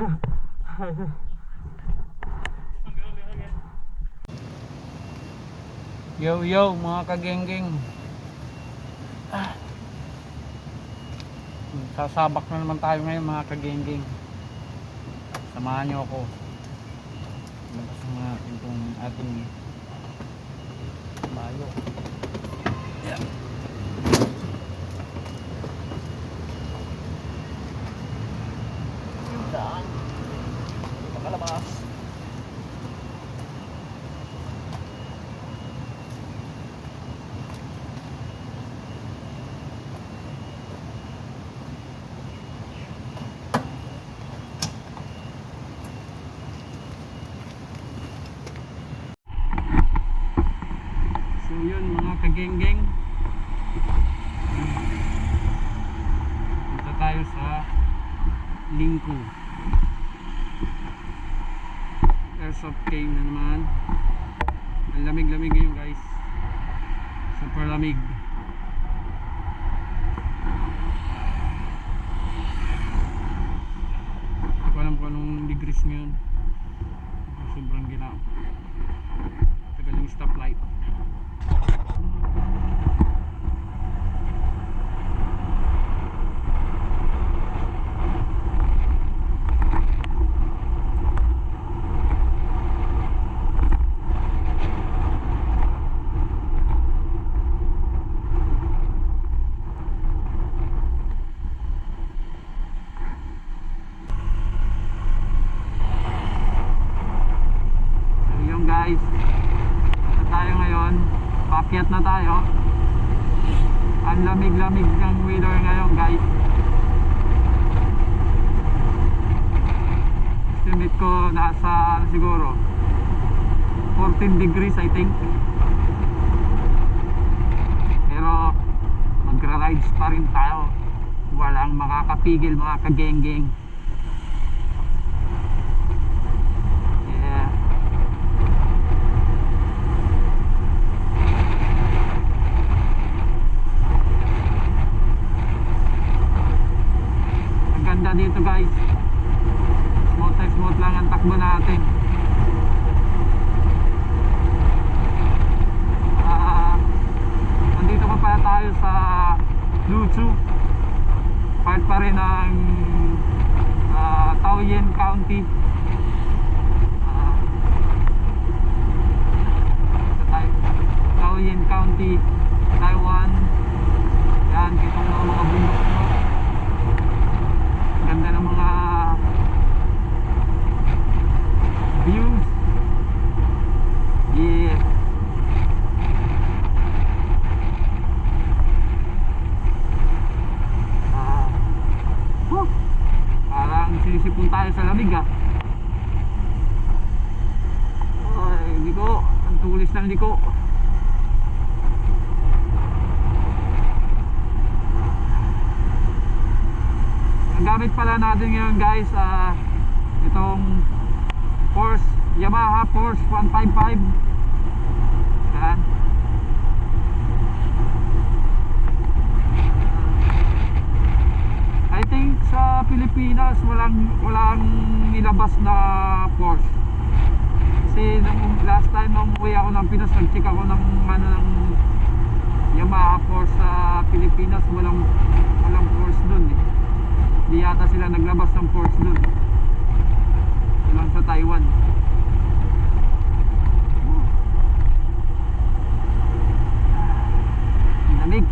Yo yo mga kagenggeng, sasabak na naman tayo ngayon mga kagenggeng. Samahan nyo ako. Labas natin itong ating bayo. Yeah. Yung daan makalabas. So yun mga kagenggeng, punta tayo sa Lingku. Airsoft cave na naman. Ang lamig-lamig ngayon guys, super lamig. Hindi ko alam kung anong degrees ngayon. Sobrang ginaw. Tagal yung stoplight. Guys, na tayo ngayon, paakyat na tayo. Ang lamig-lamig ng weather ngayon guys. Estimate ko nasa siguro 14 degrees I think. Pero magra-rides pa rin tayo. Walang makakapigil mga kagenggeng. Dito guys, smooth lang ang takbo natin. Nandito pa pala tayo sa Lutsu, part pa rin ng Taoyuan County. Taoyuan County, Taiwan. Yan, kitong mga bundok. Ganda ng mga views. Yeah. Parang sinisipon tayo sa lamig ah. Ay, liko. Ang tulis ng liko. Gamit pala natin ngayon guys, itong Porsche, Yamaha Porsche 155. Yan. I think sa Pilipinas walang nilabas na Porsche. Kasi nung last time nung umuwi ako ng Pinas, nag-check ako ng Yamaha Porsche sa Pilipinas, walang Porsche dun eh. Hindi yata sila naglabas ng Porsche dun. Lang sa Taiwan. Lamig.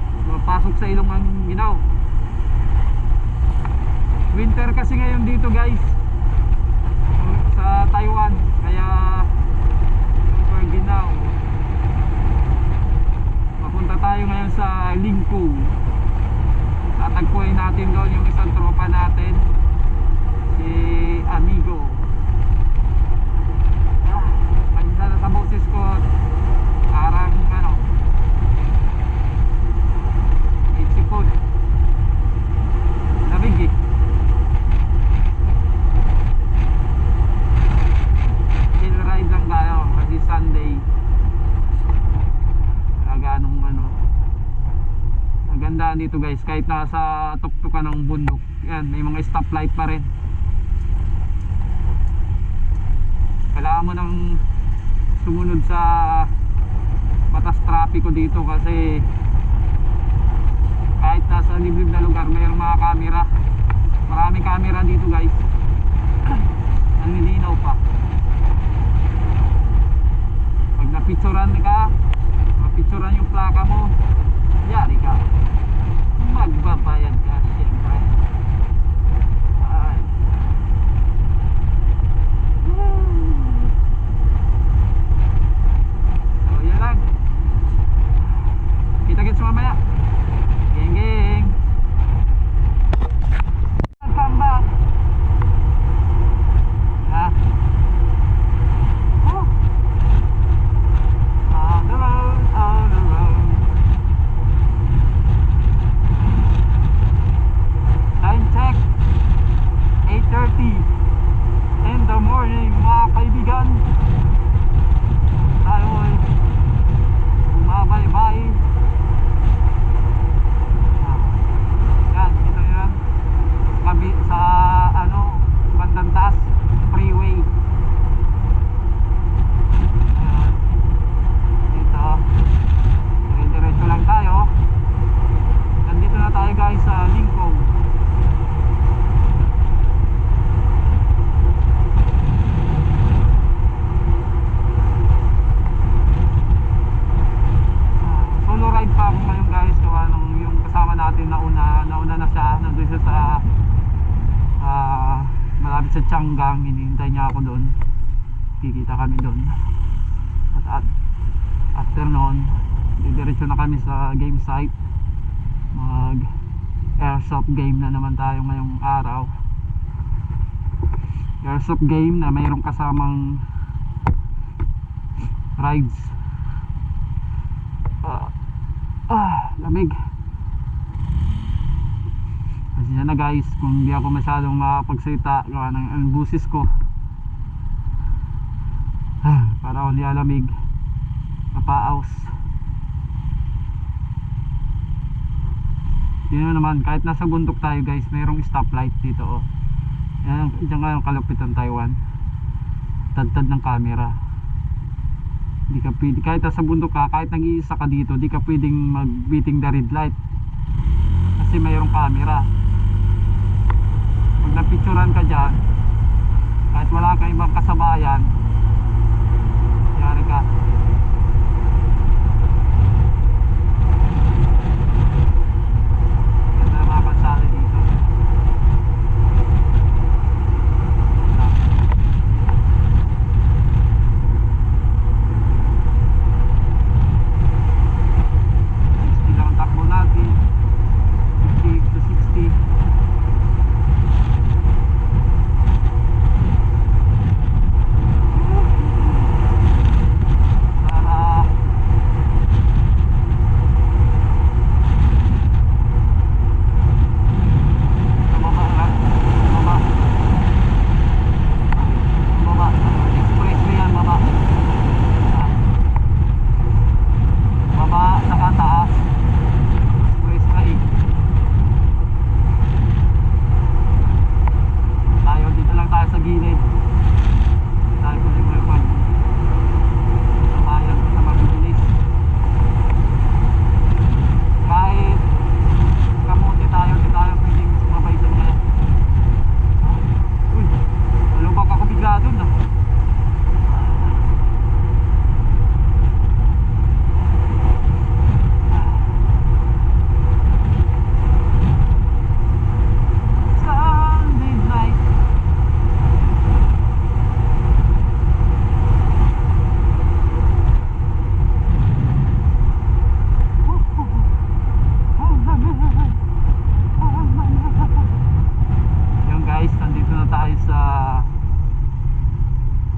Pasok sa ilong ang ginaw. Winter kasi ngayon dito guys, sa Taiwan. Kaya super ginaw. Papunta tayo ngayon sa Lingku. Tatagpuin natin doon yung isang tropa natin, si Amigo. Kanina na sa boses ko, parang itsipon. Lamig eh. Chill ride lang tayo kasi Sunday. Ganong maganda dito guys, kahit nasa tuktukan ng bundok. Yan, may mga stoplight pa rin. kailangan mo nang sumunod sa batas trapiko dito kasi kahit nasa liblib na lugar mayroong mga camera, maraming camera dito guys. Ang nilinaw pa. Pag napicturan ka, napicturan yung plaka mo, yari ka, magbabayad ka siyempre. Ay. So yan lang, kita-kits mamaya. Geng geng. Welcome back. On the road, on the road. Time check 8:30 in the morning mga kaibigan. Tayo ay bumabaybay. Yan, ito yan sa bandang taas freeway. Dito diretso lang tayo. Nandito na tayo guys sa Lincoln. Solo ride pa ako ngayon guys. Yung kasama natin nauna na siya. Nandun siya sa malapit sa Tianggang. Hinihintay niya ako doon. Kikita kami doon. At after noon, didiretso na kami sa game site. Mag airsoft game na naman tayo ngayong araw. Airsoft game na mayroong kasamang rides. Lamig. Pasensya na guys kung hindi ako masyadong makapagsalita gawa ng ang busis ko. Para ako nilalamig, napaaws. Yun naman, kahit nasa bundok tayo guys, mayroong stoplight dito oh. Yan nga yung kalupitan Taiwan. Tad-tad ng camera. Di ka pwede, kahit nasa bundok ka, kahit nag-iisa ka dito, di ka pwedeng mag-beating the red light kasi mayroong camera. Pag napicturan ka dyan, kahit wala kang ibang kasabayan, yari ka. Ganda na mga kalsada dito. 60 lang ang takbo natin. 50 to 60.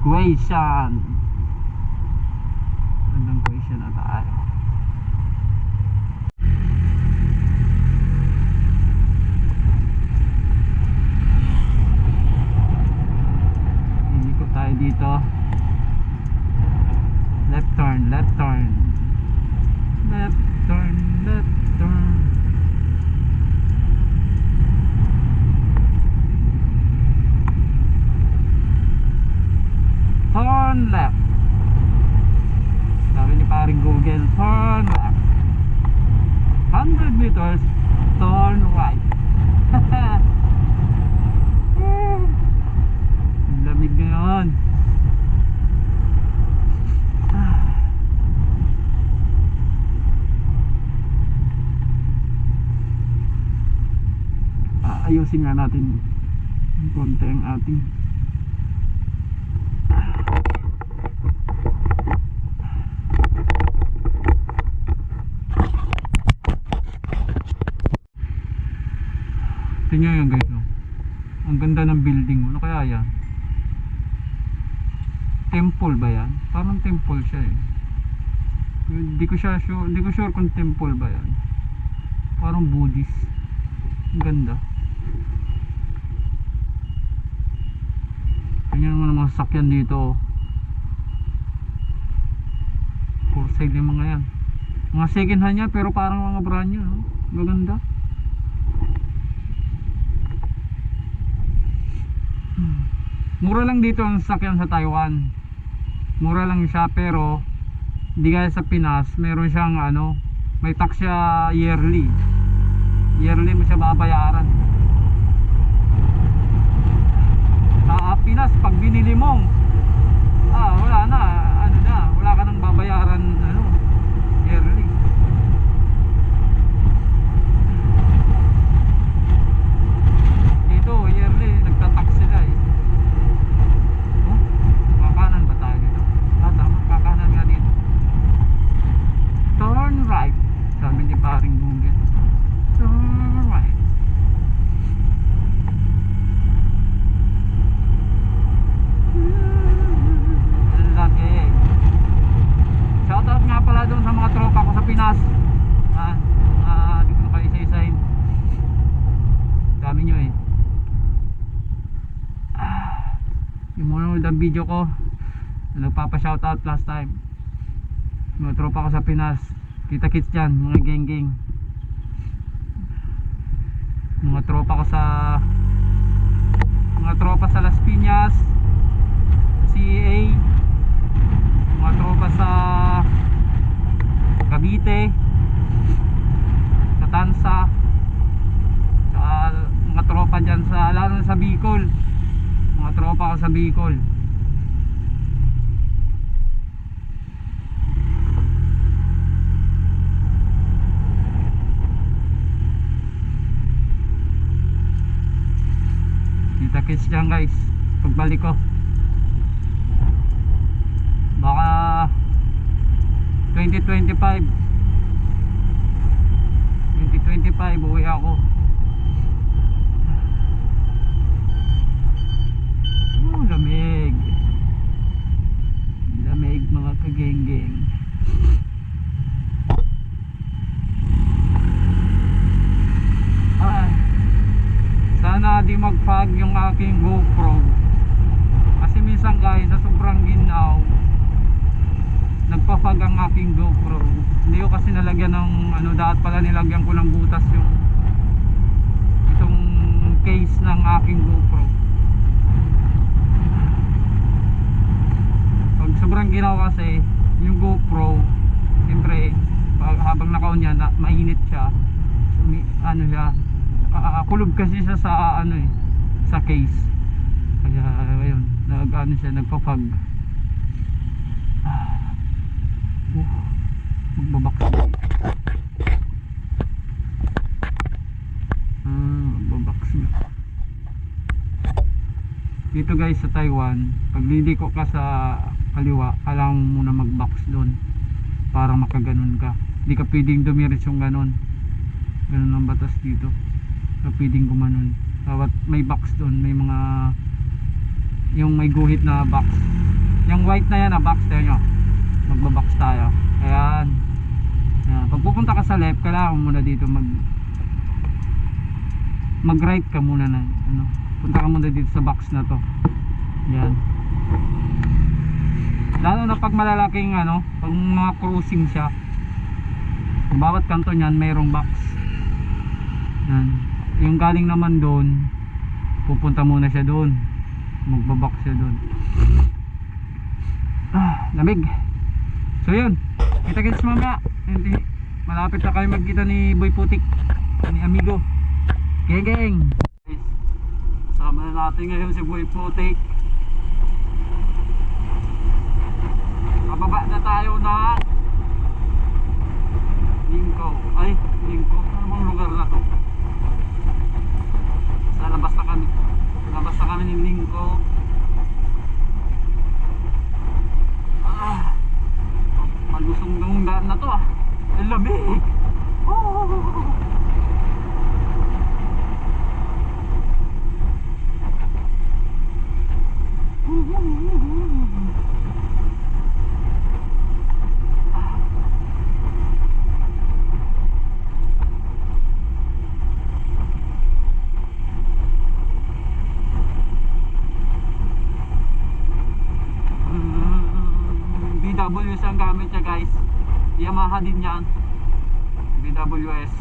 Quezon. Andang Quezon na tayo. Iikot tayo dito. Left turn, left turn. Left turn, left turn. Turn ayusin nga natin ng konti ang ating tingnan yan guys, oh. Ang ganda ng building. Ano kaya yan? Temple ba yan? Parang temple siya eh. Hindi ko sure kung temple ba yan. Parang Buddhist. Ang ganda. Tingnan mo ng mga sasakyan dito. For sale yung mga yan. Mga second hand yan pero parang mga brand new, no? Maganda. Mura lang dito ang sasakyan sa Taiwan. Mura lang siya pero hindi gaya sa Pinas, meron siyang ano, may tax siya yearly. Yearly mo siya babayaran. Sa Pinas pag binili mo, wala na, ano na, wala ka nang babayaran ano, yearly. Dito yearly nagta-tax sila eh. Kakanan ba tayo dito? Tama, kakanan nga dito. Turn right, sabi ni paring Bungit. Turn right. Lagi. Shoutout nga pala doon sa mga tropa ko sa Pinas. Dito na kayo isa-isahin. Dami nyo eh. Yung mga ang video ko, nagpapa-shoutout last time. Mga tropa ko sa Pinas. Kita-kits dyan, mga geng-geng. Mga tropa ko sa Las Piñas, sa CEA, mga tropa sa Cavite, sa Tansa, saka mga tropa dyan sa, lalo sa Bicol, mga tropa ko sa Bicol. Kita-kits dyan guys pagbalik ko. Baka 2025 uwi ako. Lamig mga kageng-geng. Sana di mag-fog yung aking GoPro kasi minsan guys sa sobrang ginaw nagpa-fog ang aking GoPro. Hindi ko kasi nalagyan ng ano, dapat pala nilagyan ko ng butas yung itong case ng aking GoPro. Pag sobrang ginaw kasi yung GoPro, siyempre habang naka-on yan, mainit siya, ano siya, kulob kasi siya sa ano eh, sa case. Kaya ayun, nag-ano siya, nagpa-fog. Magbabaks niya. Dito guys sa Taiwan, pag liliko ka sa kaliwa, kailangan mo muna mag-box doon para makaganon ka. Hindi ka pwedeng dumiretso yung ganon. Ganon ang batas dito. Ka pwedeng gumanon. Dapat may box doon, may mga yung may guhit na box. Yung white na yan na box, tayo nyo. Magbabox tayo. Ayan. Ayan. Pag pupunta ka sa left, kailangan muna dito mag right ka muna na ano. Punta ka muna dito sa box na to. Ayan. Lalo na pag malalaking ano, pag mga cruising siya, bawat kanto niyan mayroong box. Ayan. Yung galing naman doon, pupunta muna siya doon. Magbabox siya doon. Lamig. So yun, kita-kits mamaya. Malapit na kayo magkita ni Boy Putik, ni Amigo. Geng-geng. Sama na natin ngayon si Boy Putik. Kababa na tayo na Lingko. Ay, Lingko. Ano bang lugar na to? Sa BWS ang gamit niya guys. Yamaha din yan, BWS.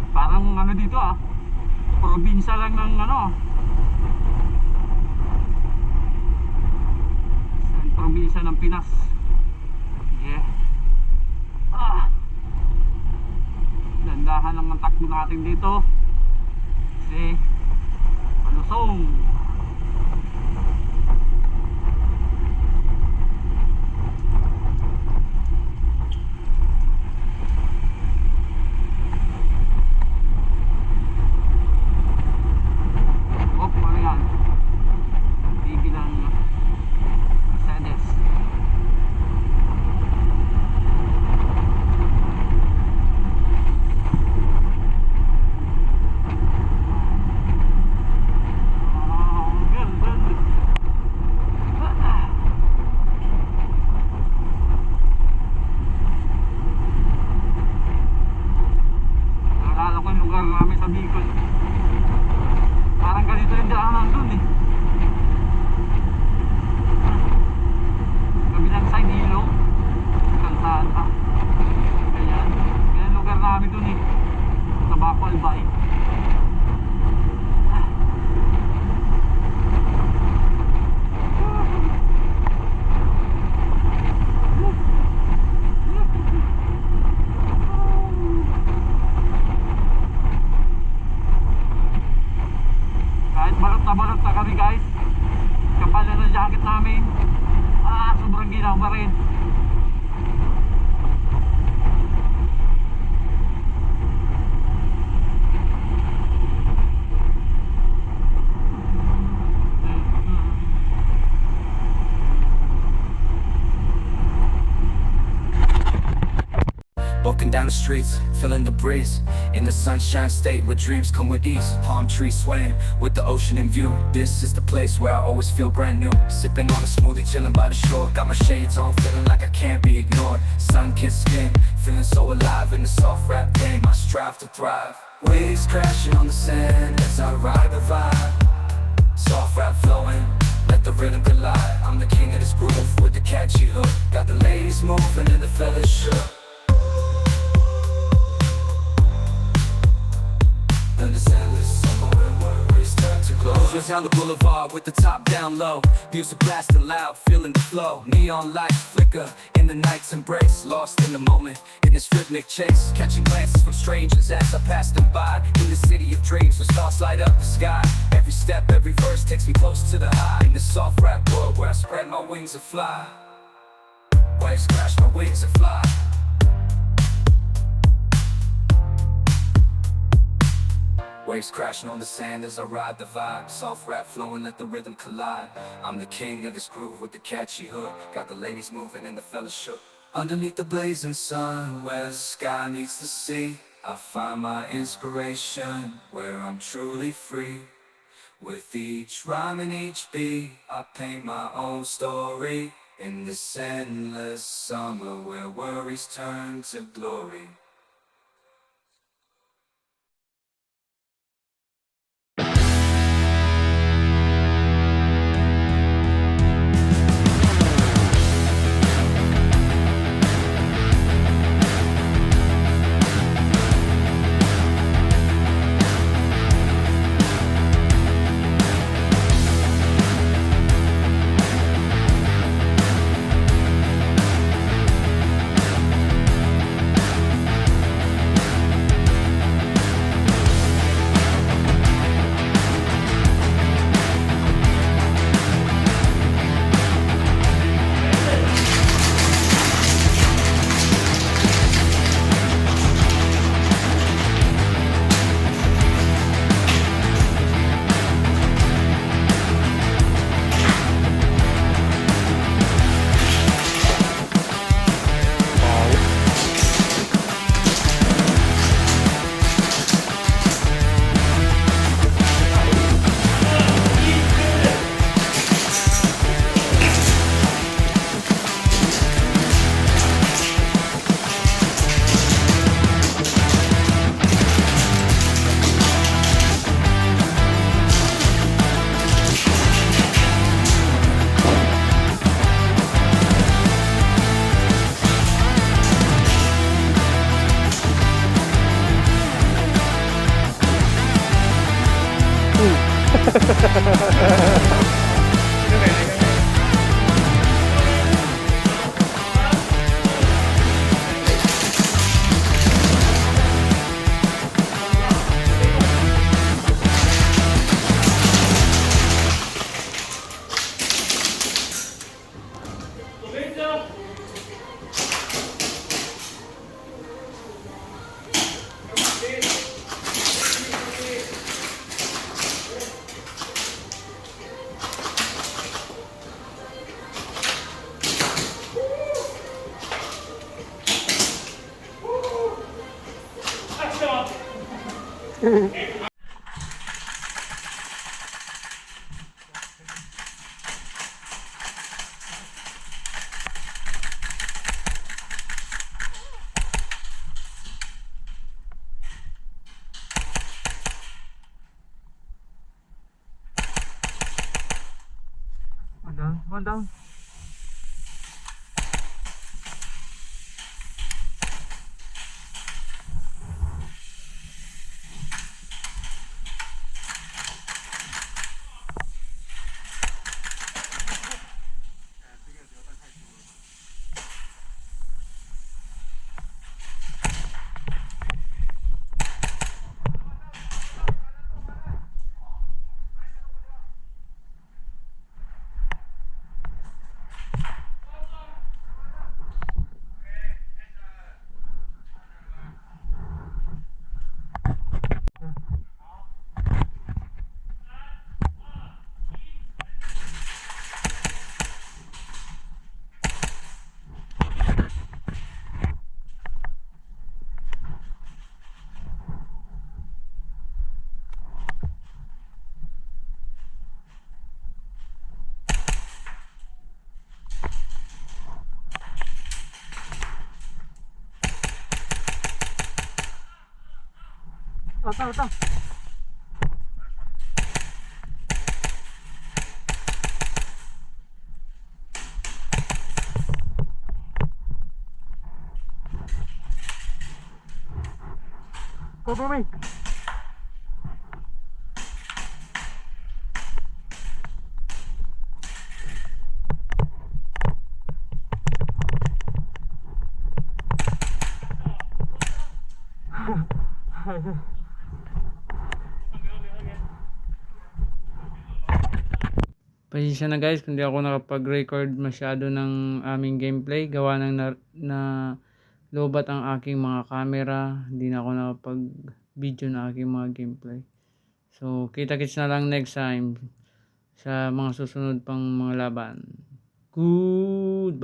Parang ano dito probinsya lang ng probinsya ng Pinas. Yeah. Dandahan lang ang takbo natin dito kasi palusong. Ano yan? Tigil ang Mercedes. Nakakala ko yung lugar namin sa Bicol. Parang ganito yung daanan dun kabilang side ilog, kalsada. Ganyan lugar namin dun sa Baco Albay. Kahit balot na kami guys, kapal na ng jacket namin, sobrang ginaw pa rin. Walking down the streets, feeling the breeze. In the sunshine state where dreams come with ease. Palm trees swaying with the ocean in view. This is the place where I always feel brand new. Sipping on a smoothie, chilling by the shore. Got my shades on, feeling like I can't be ignored. Sun-kissed skin, feeling so alive in the soft rap game. I strive to thrive. Waves crashing on the sand as I ride the vibe. Soft rap flowing, let the rhythm collide. I'm the king of this groove with the catchy hook. Got the ladies moving and the fellas shook. Just down the boulevard with the top down low. Music blasting loud, feeling the flow. Neon lights flicker in the night's embrace. Lost in the moment, in this rhythmic chase. Catching glances from strangers as I pass them by. In the city of dreams where stars light up the sky. Every step, every verse takes me close to the high. In the soft rap world where I spread my wings and fly. Waves crash, my wings and fly. Waves crashing on the sand as I ride the vibe. Soft rap flowing, let the rhythm collide. I'm the king of this groove with the catchy hook. Got the ladies moving and the fellas shook. Underneath the blazing sun, where the sky meets the sea, I find my inspiration, where I'm truly free. With each rhyme and each beat, I paint my own story. In this endless summer where worries turn to glory. One down. Ata. Pabay. Pasensya na guys, kung di ako nakapag-record masyado ng aming gameplay. Gawa ng na lobat ang aking mga camera. Hindi na ako nakapag-video ng aking mga gameplay. So, kita-kits na lang next time sa mga susunod pang mga laban. Goodbye!